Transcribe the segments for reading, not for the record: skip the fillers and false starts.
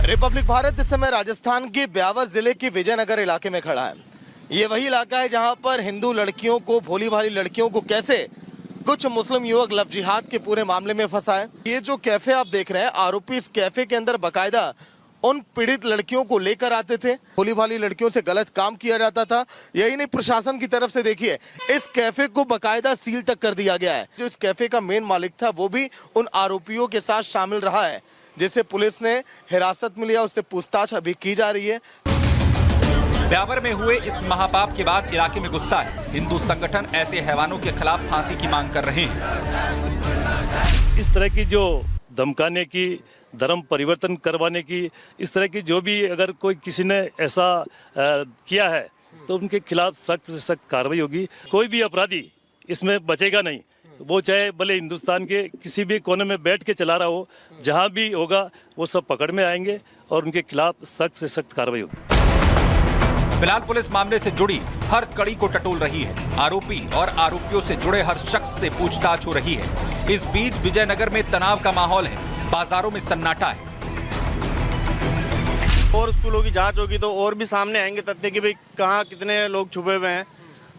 Republic Bharat इस समय राजस्थान के ब्यावर जिले के विजयनगर इलाके में खड़ा है। ये वही इलाका है जहां पर हिंदू लड़कियों को, भोली भाली लड़कियों को कैसे कुछ मुस्लिम युवक लव जिहाद के पूरे मामले में फंसा है। ये जो कैफे आप देख रहे हैं, आरोपी इस कैफे के अंदर बकायदा उन पीड़ित लड़कियों को लेकर आते थे। भोली भाली लड़कियों से गलत काम किया जाता था। यही नहीं, प्रशासन की तरफ से देखिए इस कैफे को बकायदा सील तक कर दिया गया है। जो इस कैफे का मेन मालिक था वो भी उन आरोपियों के साथ शामिल रहा है, जिसे पुलिस ने हिरासत में लिया। उससे पूछताछ अभी की जा रही है। ब्यावर में हुए इस महापाप के बाद इलाके में गुस्सा है। हिंदू संगठन ऐसे हैवानों के खिलाफ फांसी की मांग कर रहे हैं। इस तरह की जो धमकाने की, धर्म परिवर्तन करवाने की, इस तरह की जो भी अगर कोई किसी ने ऐसा किया है तो उनके खिलाफ सख्त से सख्त कार्रवाई होगी। कोई भी अपराधी इसमें बचेगा नहीं, वो चाहे भले हिंदुस्तान के किसी भी कोने में बैठ के चला रहा हो, जहां भी होगा वो सब पकड़ में आएंगे और उनके खिलाफ सख्त से सख्त कार्रवाई होगी। फिलहाल पुलिस मामले से जुड़ी हर कड़ी को टटोल रही है। आरोपी और आरोपियों से जुड़े हर शख्स से पूछताछ हो रही है। इस बीच विजयनगर में तनाव का माहौल है। बाजारों में सन्नाटा है। और स्कूलों की जांच होगी तो और भी सामने आएंगे तथ्य कि भाई कहाँ कितने लोग छुपे हुए हैं।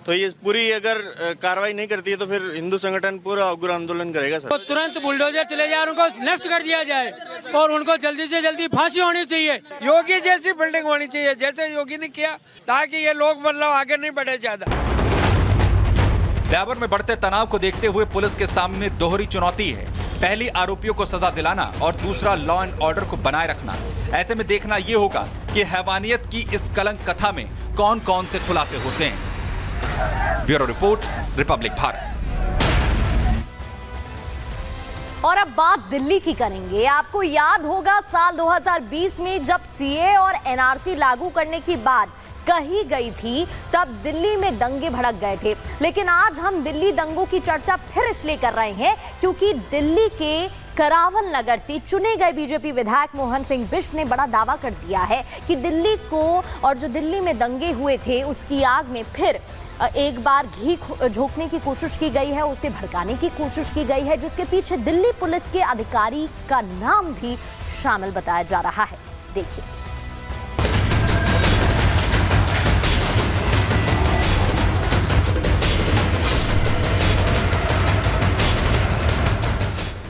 तो ये पूरी अगर कार्रवाई नहीं करती है तो फिर हिंदू संगठन पूरा उग्र आंदोलन करेगा सर। तो तुरंत बुलडोजर चले जाए, उनको नष्ट कर दिया जाए और उनको जल्दी से जल्दी फांसी होनी चाहिए। योगी जैसी बिल्डिंग होनी चाहिए, जैसे योगी ने किया, ताकि ये लोग मतलब आगे नहीं बढ़े ज्यादा। ब्यावर में बढ़ते तनाव को देखते हुए पुलिस के सामने दोहरी चुनौती है। पहली आरोपियों को सजा दिलाना और दूसरा लॉ एंड ऑर्डर को बनाए रखना। ऐसे में देखना ये होगा कि हैवानियत की इस कलंक कथा में कौन कौन से खुलासे होते हैं। Bureau report, Republic Bharat. और अब बात दिल्ली की करेंगे। आपको याद होगा साल 2020 में जब सीए और एनआरसी लागू करने की बात कही गई थी, तब दिल्ली में दंगे भड़क गए थे। लेकिन आज हम दिल्ली दंगों की चर्चा फिर इसलिए कर रहे हैं क्योंकि दिल्ली के करावल नगर से चुने गए बीजेपी विधायक मोहन सिंह बिष्ट ने बड़ा दावा कर दिया है कि दिल्ली को और जो दिल्ली में दंगे हुए थे उसकी आग में फिर एक बार घी झोंकने की कोशिश की गई है, उसे भड़काने की कोशिश की गई है, जिसके पीछे दिल्ली पुलिस के अधिकारी का नाम भी शामिल बताया जा रहा है। देखिए।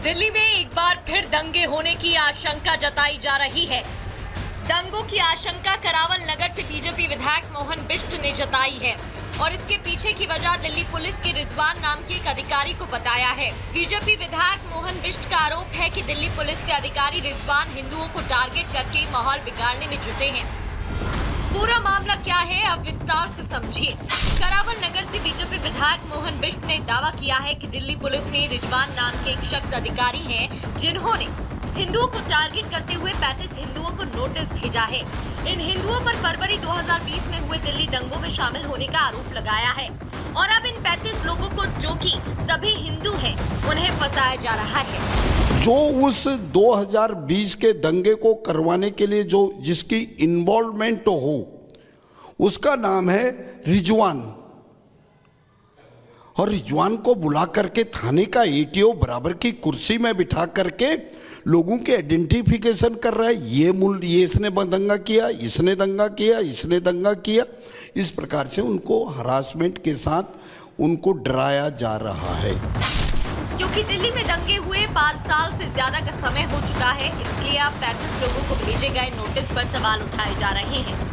दिल्ली में एक बार फिर दंगे होने की आशंका जताई जा रही है। दंगों की आशंका करावल नगर से बीजेपी विधायक मोहन बिष्ट ने जताई है और इसके पीछे की वजह दिल्ली पुलिस के रिजवान नाम के एक अधिकारी को बताया है। बीजेपी विधायक मोहन बिष्ट का आरोप है कि दिल्ली पुलिस के अधिकारी रिजवान हिंदुओं को टारगेट करके माहौल बिगाड़ने में जुटे हैं। पूरा मामला क्या है, अब विस्तार से समझिए। करावल नगर से बीजेपी विधायक मोहन बिष्ट ने दावा किया है कि दिल्ली पुलिस में रिजवान नाम के एक शख्स अधिकारी हैं, जिन्होंने हिंदुओं को टारगेट करते हुए 35 हिंदुओं को नोटिस भेजा है। इन हिंदुओं पर फरवरी 2020 में हुए दिल्ली दंगों में शामिल होने का आरोप लगाया है और अब इन 35 लोगों को, जो कि सभी हिंदू हैं, उन्हें फंसाया जा रहा है। जो उस 2020 के दंगे को करवाने के लिए जो जिसकी इन्वॉल्वमेंट हो, उसका नाम है रिजवान। और रिजवान को बुला करके थाने का एटीओ बराबर की कुर्सी में बिठा करके लोगों के आइडेंटिफिकेशन कर रहा है। ये इसने दंगा किया, इसने दंगा किया, इसने दंगा किया। इस प्रकार से उनको हरासमेंट के साथ उनको डराया जा रहा है। क्योंकि दिल्ली में दंगे हुए 5 साल से ज्यादा का समय हो चुका है, इसलिए अब 35 लोगों को भेजे गए नोटिस पर सवाल उठाए जा रहे हैं।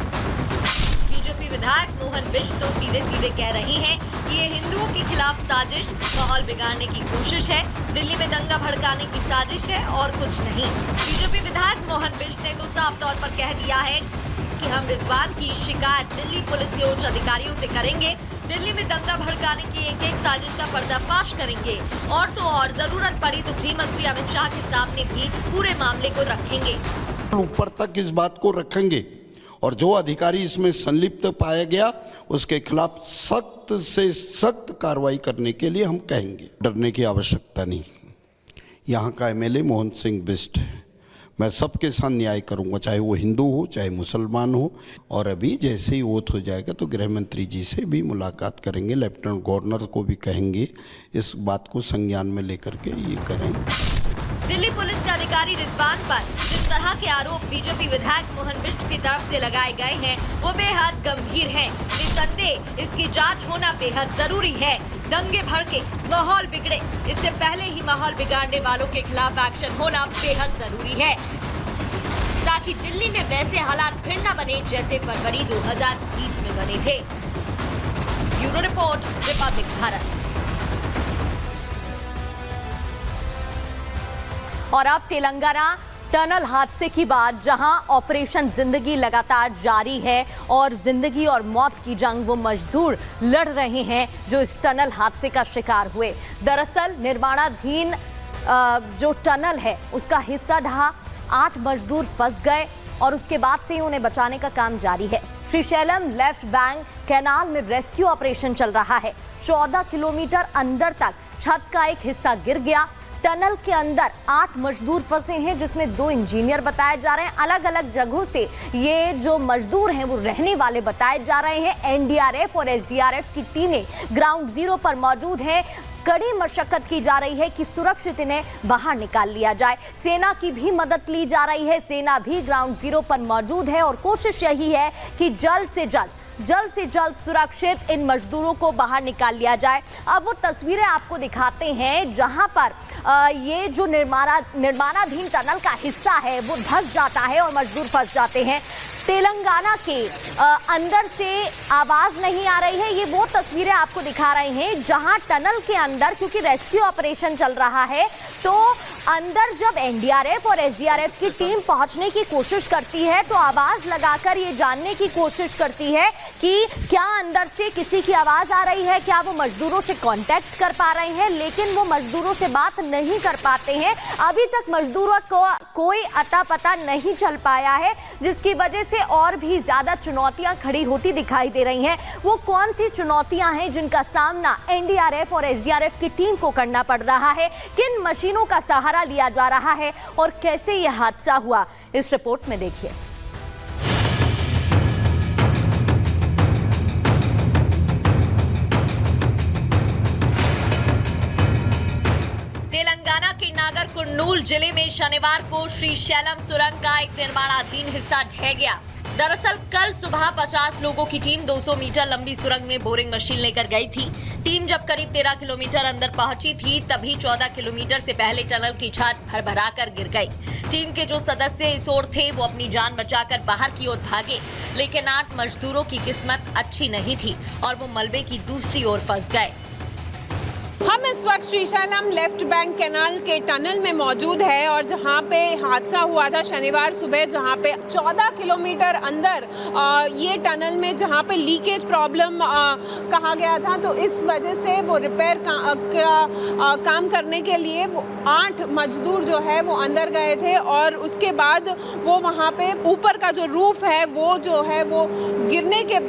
बीजेपी विधायक मोहन बिष्ट तो सीधे सीधे कह रहे हैं कि ये हिंदुओं के खिलाफ साजिश, माहौल बिगाड़ने की कोशिश है, दिल्ली में दंगा भड़काने की साजिश है और कुछ नहीं। बीजेपी विधायक मोहन बिष्ट ने तो साफ तौर पर कह दिया है कि हम रिजवान की शिकायत दिल्ली पुलिस के उच्च अधिकारियों से करेंगे, दिल्ली में दंगा भड़काने की एक एक साजिश का पर्दाफाश करेंगे और तो और जरूरत पड़ी तो गृह मंत्री अमित शाह के सामने भी पूरे मामले को रखेंगे। ऊपर तक इस बात को रखेंगे और जो अधिकारी इसमें संलिप्त पाया गया उसके खिलाफ सख्त से सख्त कार्रवाई करने के लिए हम कहेंगे। डरने की आवश्यकता नहीं। यहाँ का एमएलए मोहन सिंह बिष्ट है। मैं सबके साथ न्याय करूँगा, चाहे वो हिंदू हो चाहे मुसलमान हो। और अभी जैसे ही वोट हो जाएगा तो गृह मंत्री जी से भी मुलाकात करेंगे, लेफ्टिनेंट गवर्नर को भी कहेंगे इस बात को संज्ञान में लेकर के ये करें। दिल्ली पुलिस के अधिकारी रिजवान पर जिस तरह के आरोप बीजेपी विधायक मोहन बिष्ट की तरफ से लगाए गए हैं वो बेहद गंभीर हैं। निस्संदेह इसकी जांच होना बेहद जरूरी है। दंगे भड़के, माहौल बिगड़े, इससे पहले ही माहौल बिगाड़ने वालों के खिलाफ एक्शन होना बेहद जरूरी है ताकि दिल्ली में वैसे हालात फिर न बने जैसे फरवरी 2020 में बने थे। Bureau report, Republic Bharat. और अब तेलंगाना टनल हादसे की बात, जहां ऑपरेशन जिंदगी लगातार जारी है और जिंदगी और मौत की जंग वो मजदूर लड़ रहे हैं जो इस टनल हादसे का शिकार हुए। दरअसल निर्माणाधीन जो टनल है उसका हिस्सा ढहा, 8 मजदूर फंस गए और उसके बाद से ही उन्हें बचाने का काम जारी है। श्रीशैलम लेफ्ट बैंक कैनाल में रेस्क्यू ऑपरेशन चल रहा है। 14 किलोमीटर अंदर तक छत का एक हिस्सा गिर गया। टनल के अंदर 8 मजदूर फंसे हैं जिसमें 2 इंजीनियर बताए जा रहे हैं। अलग अलग जगहों से ये जो मजदूर हैं वो रहने वाले बताए जा रहे हैं। एनडीआरएफ और एसडीआरएफ की टीमें ग्राउंड जीरो पर मौजूद हैं। कड़ी मशक्कत की जा रही है कि सुरक्षित इन्हें बाहर निकाल लिया जाए। सेना की भी मदद ली जा रही है। सेना भी ग्राउंड जीरो पर मौजूद है और कोशिश यही है कि जल्द से जल्द सुरक्षित इन मजदूरों को बाहर निकाल लिया जाए। अब वो तस्वीरें आपको दिखाते हैं जहां पर ये जो निर्माणाधीन टनल का हिस्सा है वो धंस जाता है और मजदूर फंस जाते हैं। तेलंगाना के अंदर से आवाज नहीं आ रही है। ये वो तस्वीरें आपको दिखा रहे हैं जहां टनल के अंदर, क्योंकि रेस्क्यू ऑपरेशन चल रहा है, तो अंदर जब एनडीआरएफ और एसडीआरएफ की टीम पहुंचने की कोशिश करती है तो आवाज लगाकर ये जानने की कोशिश करती है कि क्या अंदर से किसी की आवाज आ रही है, क्या वो मजदूरों से कांटेक्ट कर पा रहे हैं, लेकिन वो मजदूरों से बात नहीं कर पाते हैं। अभी तक मजदूरों को कोई अता पता नहीं चल पाया है, जिसकी वजह से और भी ज्यादा चुनौतियां खड़ी होती दिखाई दे रही हैं। वो कौन सी चुनौतियां हैं जिनका सामना एनडीआरएफ और एसडीआरएफ की टीम को करना पड़ रहा है, किन मशीनों का सहारा लिया जा रहा है और कैसे यह हादसा हुआ, इस रिपोर्ट में देखिए। तेलंगाना के नागर कुर्नूल जिले में शनिवार को श्रीशैलम सुरंग का एक निर्माणाधीन हिस्सा ढह गया। दरअसल कल सुबह 50 लोगों की टीम 200 मीटर लंबी सुरंग में बोरिंग मशीन लेकर गई थी। टीम जब करीब 13 किलोमीटर अंदर पहुंची थी तभी 14 किलोमीटर से पहले टनल की छत भरभरा कर गिर गई। टीम के जो सदस्य इस ओर थे वो अपनी जान बचाकर बाहर की ओर भागे, लेकिन 8 मजदूरों की किस्मत अच्छी नहीं थी और वो मलबे की दूसरी ओर फंस गए। हम इस वक्त श्रीशैलम लेफ्ट बैंक कैनाल के टनल में मौजूद है और जहां पे हादसा हुआ था शनिवार सुबह, जहां पे 14 किलोमीटर अंदर ये टनल में जहां पे लीकेज प्रॉब्लम कहा गया था, तो इस वजह से वो रिपेयर काम करने के लिए वो 8 मजदूर जो है वो अंदर गए थे और उसके बाद वो वहां पे ऊपर का जो रूफ है वो जो है वो गिरने के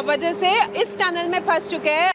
वजह से इस टनल में फंस चुके हैं।